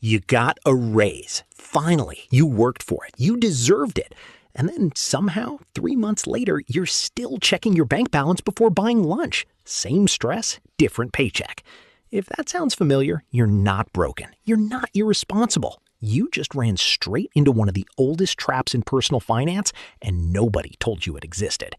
You got a raise. Finally, you worked for it. You deserved it. And then somehow, 3 months later, you're still checking your bank balance before buying lunch. Same stress, different paycheck. If that sounds familiar, you're not broken. You're not irresponsible. You just ran straight into one of the oldest traps in personal finance, and nobody told you it existed.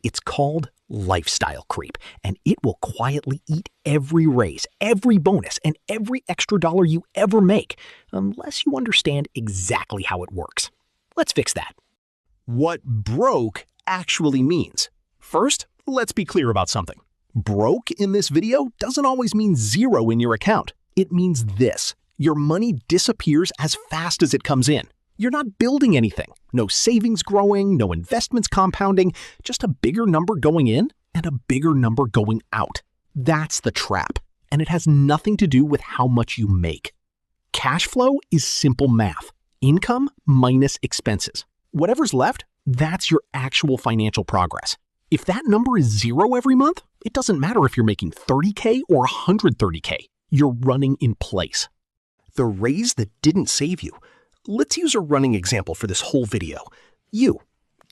It's called lifestyle creep, and it will quietly eat every raise, every bonus, and every extra dollar you ever make, unless you understand exactly how it works. Let's fix that. What broke actually means. First, let's be clear about something. Broke in this video doesn't always mean zero in your account. It means this. Your money disappears as fast as it comes in. You're not building anything. No savings growing, no investments compounding, just a bigger number going in and a bigger number going out. That's the trap, and it has nothing to do with how much you make. Cash flow is simple math. Income minus expenses. Whatever's left, that's your actual financial progress. If that number is zero every month, it doesn't matter if you're making $30K or $130K. You're running in place. The raise that didn't save you. Let's use a running example for this whole video. You,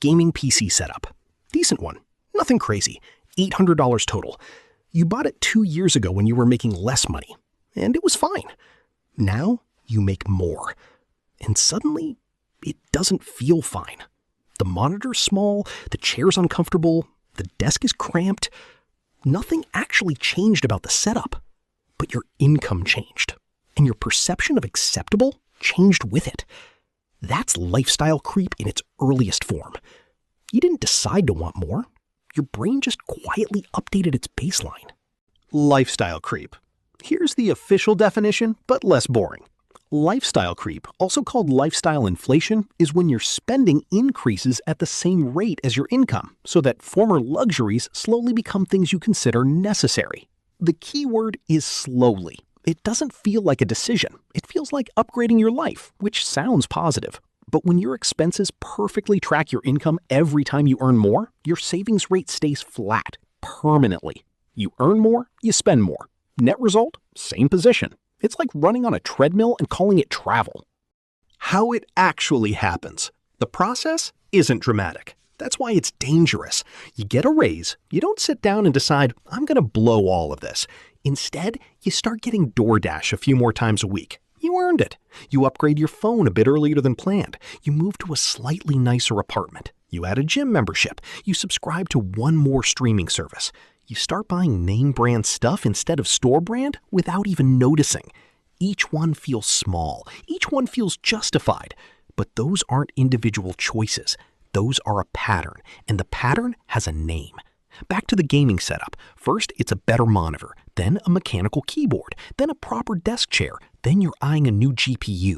gaming PC setup. Decent one. Nothing crazy. $800 total. You bought it 2 years ago when you were making less money, and it was fine. Now you make more. And suddenly, it doesn't feel fine. The monitor's small, the chair's uncomfortable, the desk is cramped. Nothing actually changed about the setup, but your income changed, and your perception of acceptable changed with it. That's lifestyle creep in its earliest form. You didn't decide to want more. Your brain just quietly updated its baseline. Lifestyle creep. Here's the official definition, but less boring. Lifestyle creep, also called lifestyle inflation, is when your spending increases at the same rate as your income, so that former luxuries slowly become things you consider necessary. The key word is slowly. It doesn't feel like a decision. It feels like upgrading your life, which sounds positive. But when your expenses perfectly track your income every time you earn more, your savings rate stays flat, permanently. You earn more, you spend more. Net result, same position. It's like running on a treadmill and calling it travel. How it actually happens. The process isn't dramatic. That's why it's dangerous. You get a raise, you don't sit down and decide, I'm going to blow all of this. Instead, you start getting DoorDash a few more times a week. You earned it. You upgrade your phone a bit earlier than planned. You move to a slightly nicer apartment. You add a gym membership. You subscribe to one more streaming service. You start buying name brand stuff instead of store brand without even noticing. Each one feels small. Each one feels justified. But those aren't individual choices. Those are a pattern, and the pattern has a name. Back to the gaming setup. First, it's a better monitor, then a mechanical keyboard, then a proper desk chair, then you're eyeing a new GPU.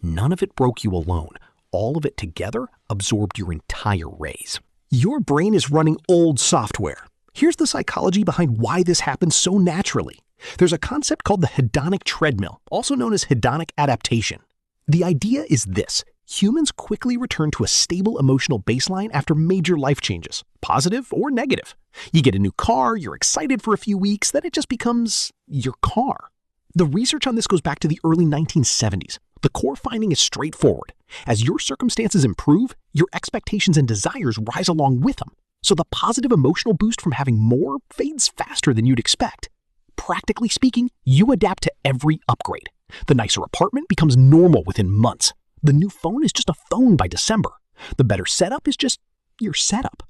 None of it broke you alone. All of it together absorbed your entire raise. Your brain is running old software. Here's the psychology behind why this happens so naturally. There's a concept called the hedonic treadmill, also known as hedonic adaptation. The idea is this. Humans quickly return to a stable emotional baseline after major life changes, positive or negative. You get a new car, you're excited for a few weeks, then it just becomes your car. The research on this goes back to the early 1970s. The core finding is straightforward. As your circumstances improve, your expectations and desires rise along with them. So the positive emotional boost from having more fades faster than you'd expect. Practically speaking, you adapt to every upgrade. The nicer apartment becomes normal within months. The new phone is just a phone by December. The better setup is just your setup.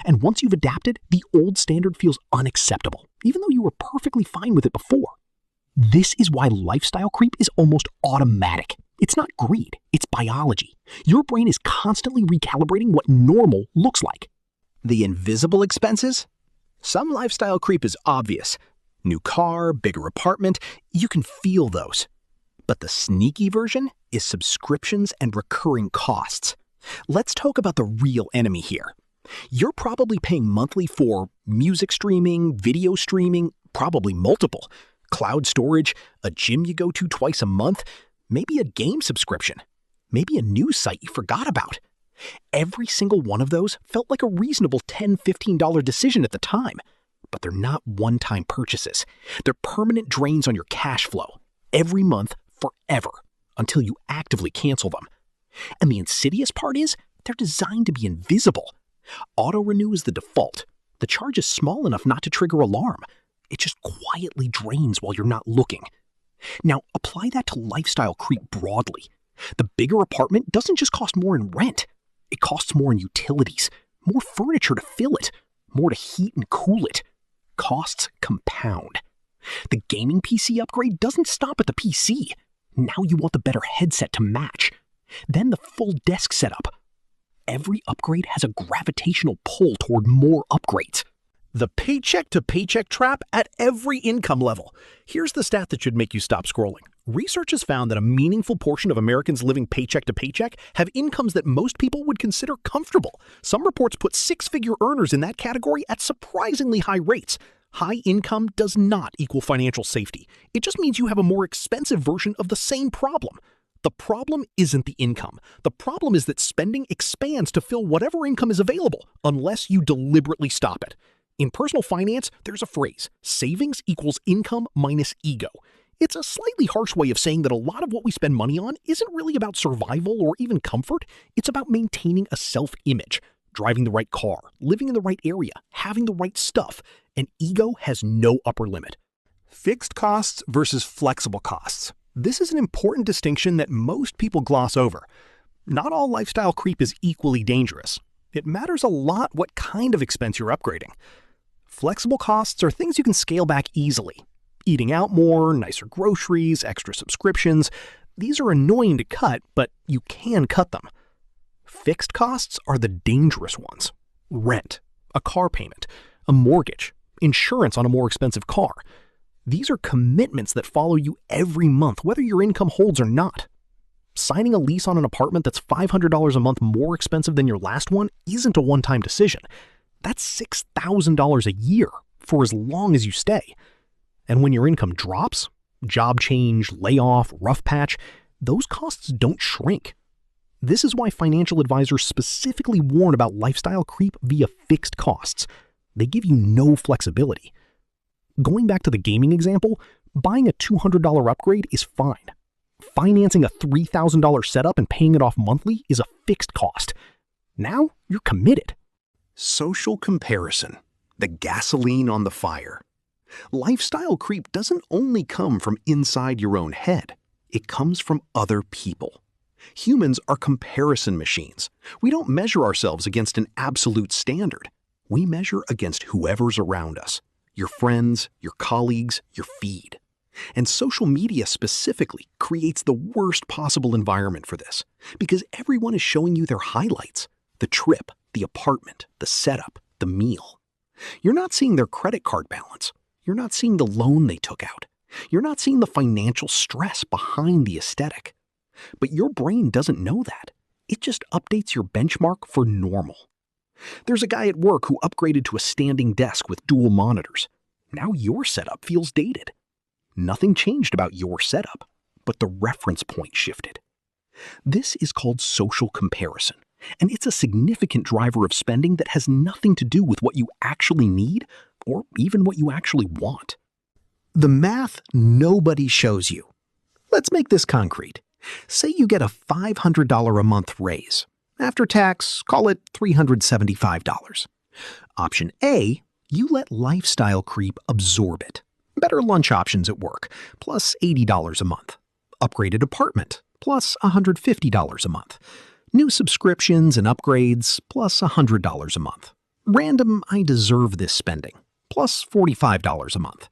And once you've adapted, the old standard feels unacceptable, even though you were perfectly fine with it before. This is why lifestyle creep is almost automatic. It's not greed, it's biology. Your brain is constantly recalibrating what normal looks like. The invisible expenses? Some lifestyle creep is obvious. New car, bigger apartment, you can feel those. But the sneaky version is subscriptions and recurring costs. Let's talk about the real enemy here. You're probably paying monthly for music streaming, video streaming, probably multiple, cloud storage, a gym you go to twice a month, maybe a game subscription, maybe a news site you forgot about. Every single one of those felt like a reasonable $10, $15 decision at the time, but they're not one-time purchases. They're permanent drains on your cash flow, every month, forever. until you actively cancel them. And the insidious part is, they're designed to be invisible. Auto-renew is the default. The charge is small enough not to trigger alarm. It just quietly drains while you're not looking. Now, apply that to lifestyle creep broadly. The bigger apartment doesn't just cost more in rent. It costs more in utilities, more furniture to fill it, more to heat and cool it. Costs compound. The gaming PC upgrade doesn't stop at the PC. Now you want the better headset to match. Then the full desk setup. Every upgrade has a gravitational pull toward more upgrades. The paycheck to paycheck trap at every income level. Here's the stat that should make you stop scrolling. Research has found that a meaningful portion of Americans living paycheck to paycheck have incomes that most people would consider comfortable. Some reports put six-figure earners in that category at surprisingly high rates. High income does not equal financial safety. It just means you have a more expensive version of the same problem. The problem isn't the income. The problem is that spending expands to fill whatever income is available, unless you deliberately stop it. In personal finance, there's a phrase, savings equals income minus ego. It's a slightly harsh way of saying that a lot of what we spend money on isn't really about survival or even comfort. It's about maintaining a self-image, driving the right car, living in the right area, having the right stuff. And ego has no upper limit. Fixed costs versus flexible costs. This is an important distinction that most people gloss over. Not all lifestyle creep is equally dangerous. It matters a lot what kind of expense you're upgrading. Flexible costs are things you can scale back easily. Eating out more, nicer groceries, extra subscriptions. These are annoying to cut, but you can cut them. Fixed costs are the dangerous ones. Rent, a car payment, a mortgage, insurance on a more expensive car. These are commitments that follow you every month, whether your income holds or not. Signing a lease on an apartment that's $500 a month more expensive than your last one isn't a one-time decision. That's $6,000 a year for as long as you stay. And when your income drops, job change, layoff, rough patch, those costs don't shrink. This is why financial advisors specifically warn about lifestyle creep via fixed costs. They give you no flexibility. Going back to the gaming example, buying a $200 upgrade is fine. Financing a $3,000 setup and paying it off monthly is a fixed cost. Now you're committed. Social comparison, the gasoline on the fire. Lifestyle creep doesn't only come from inside your own head. It comes from other people. Humans are comparison machines. We don't measure ourselves against an absolute standard. We measure against whoever's around us. Your friends, your colleagues, your feed. And social media specifically creates the worst possible environment for this, because everyone is showing you their highlights, the trip, the apartment, the setup, the meal. You're not seeing their credit card balance. You're not seeing the loan they took out. You're not seeing the financial stress behind the aesthetic. But your brain doesn't know that. It just updates your benchmark for normal. There's a guy at work who upgraded to a standing desk with dual monitors. Now your setup feels dated. Nothing changed about your setup, but the reference point shifted. This is called social comparison, and it's a significant driver of spending that has nothing to do with what you actually need or even what you actually want. The math nobody shows you. Let's make this concrete. Say you get a $500 a month raise. After tax, call it $375. Option A, you let lifestyle creep absorb it. Better lunch options at work, plus $80 a month. Upgraded apartment, plus $150 a month. New subscriptions and upgrades, plus $100 a month. Random I deserve this spending, plus $45 a month.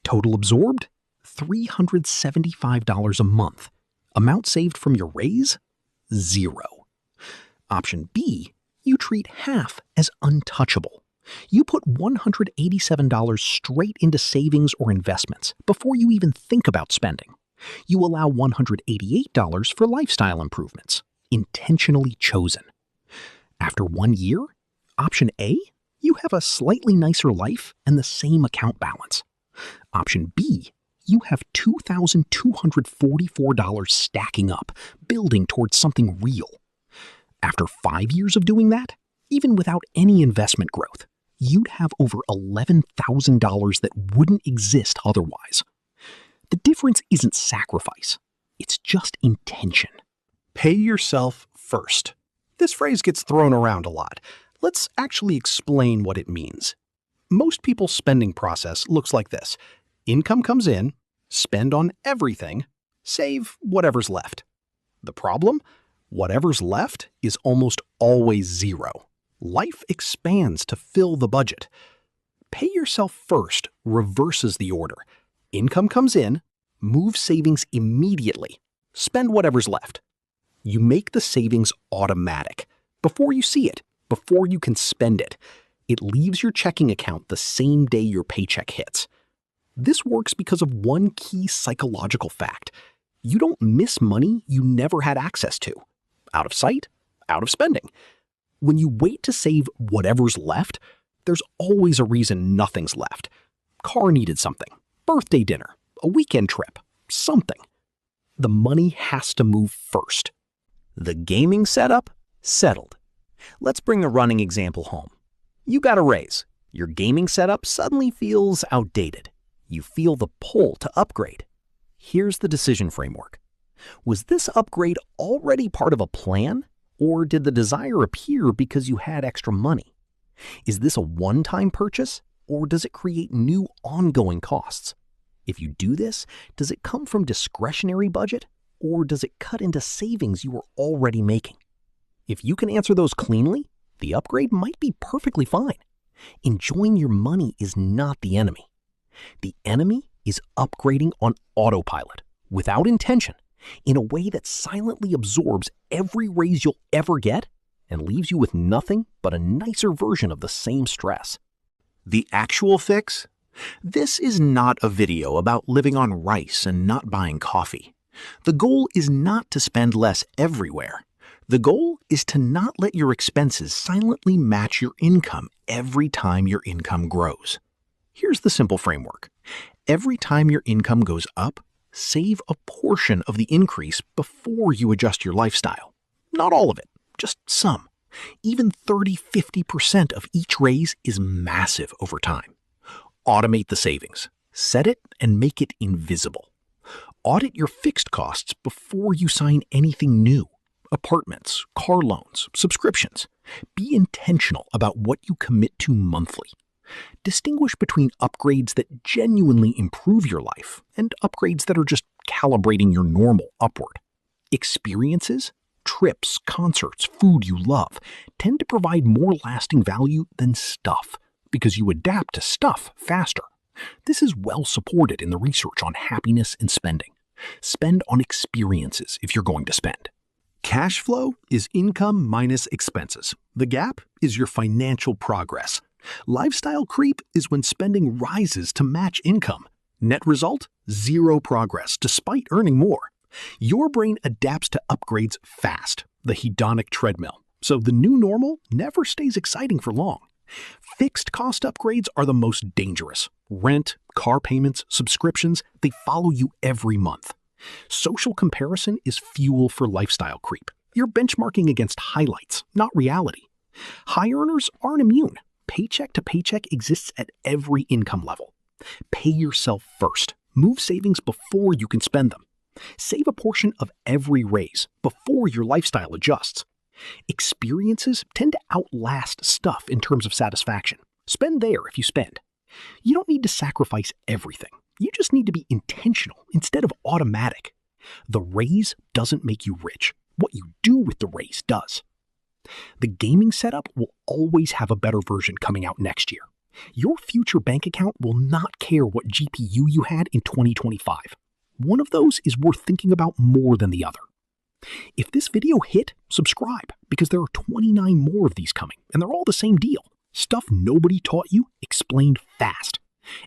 Total absorbed, $375 a month. Amount saved from your raise, $0. Option B, you treat half as untouchable. You put $187 straight into savings or investments before you even think about spending. You allow $188 for lifestyle improvements, intentionally chosen. After 1 year, option A, you have a slightly nicer life and the same account balance. Option B, you have $2,244 stacking up, building towards something real. After 5 years of doing that, even without any investment growth, you'd have over $11,000 that wouldn't exist otherwise. The difference isn't sacrifice. It's just intention. Pay yourself first. This phrase gets thrown around a lot. Let's actually explain what it means. Most people's spending process looks like this. Income comes in, spend on everything, save whatever's left. The problem? Whatever's left is almost always zero. Life expands to fill the budget. Pay yourself first reverses the order. Income comes in, move savings immediately, spend whatever's left. You make the savings automatic. Before you see it, before you can spend it, it leaves your checking account the same day your paycheck hits. This works because of one key psychological fact. You don't miss money you never had access to. Out of sight, out of spending. When you wait to save whatever's left, there's always a reason nothing's left. Car needed something, birthday dinner, a weekend trip, something. The money has to move first. The gaming setup? Settled. Let's bring the running example home. You got a raise. Your gaming setup suddenly feels outdated. You feel the pull to upgrade. Here's the decision framework. Was this upgrade already part of a plan, or did the desire appear because you had extra money? Is this a one-time purchase, or does it create new ongoing costs? If you do this, does it come from discretionary budget, or does it cut into savings you were already making? If you can answer those cleanly, the upgrade might be perfectly fine. Enjoying your money is not the enemy. The enemy is upgrading on autopilot, without intention, in a way that silently absorbs every raise you'll ever get and leaves you with nothing but a nicer version of the same stress. The actual fix? This is not a video about living on rice and not buying coffee. The goal is not to spend less everywhere. The goal is to not let your expenses silently match your income every time your income grows. Here's the simple framework. Every time your income goes up, save a portion of the increase before you adjust your lifestyle. Not all of it, just some. Even 30–50% of each raise is massive over time. Automate the savings. Set it and make it invisible. Audit your fixed costs before you sign anything new. Apartments, car loans, subscriptions. Be intentional about what you commit to monthly. Distinguish between upgrades that genuinely improve your life and upgrades that are just calibrating your normal upward. Experiences, trips, concerts, food you love tend to provide more lasting value than stuff because you adapt to stuff faster. This is well supported in the research on happiness and spending. Spend on experiences if you're going to spend. Cash flow is income minus expenses. The gap is your financial progress. Lifestyle creep is when spending rises to match income. Net result? Zero progress despite earning more. Your brain adapts to upgrades fast, the hedonic treadmill, so the new normal never stays exciting for long. Fixed cost upgrades are the most dangerous. Rent, car payments, subscriptions, they follow you every month. Social comparison is fuel for lifestyle creep. You're benchmarking against highlights, not reality. High earners aren't immune. Paycheck to paycheck exists at every income level. Pay yourself first. Move savings before you can spend them. Save a portion of every raise before your lifestyle adjusts. Experiences tend to outlast stuff in terms of satisfaction. Spend there if you spend. You don't need to sacrifice everything. You just need to be intentional instead of automatic. The raise doesn't make you rich. What you do with the raise does. The gaming setup will always have a better version coming out next year. Your future bank account will not care what GPU you had in 2025. One of those is worth thinking about more than the other. If this video hit, subscribe, because there are 29 more of these coming, and they're all the same deal. Stuff nobody taught you, explained fast.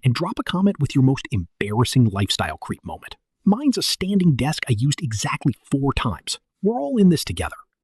And drop a comment with your most embarrassing lifestyle creep moment. Mine's a standing desk I used exactly 4 times. We're all in this together.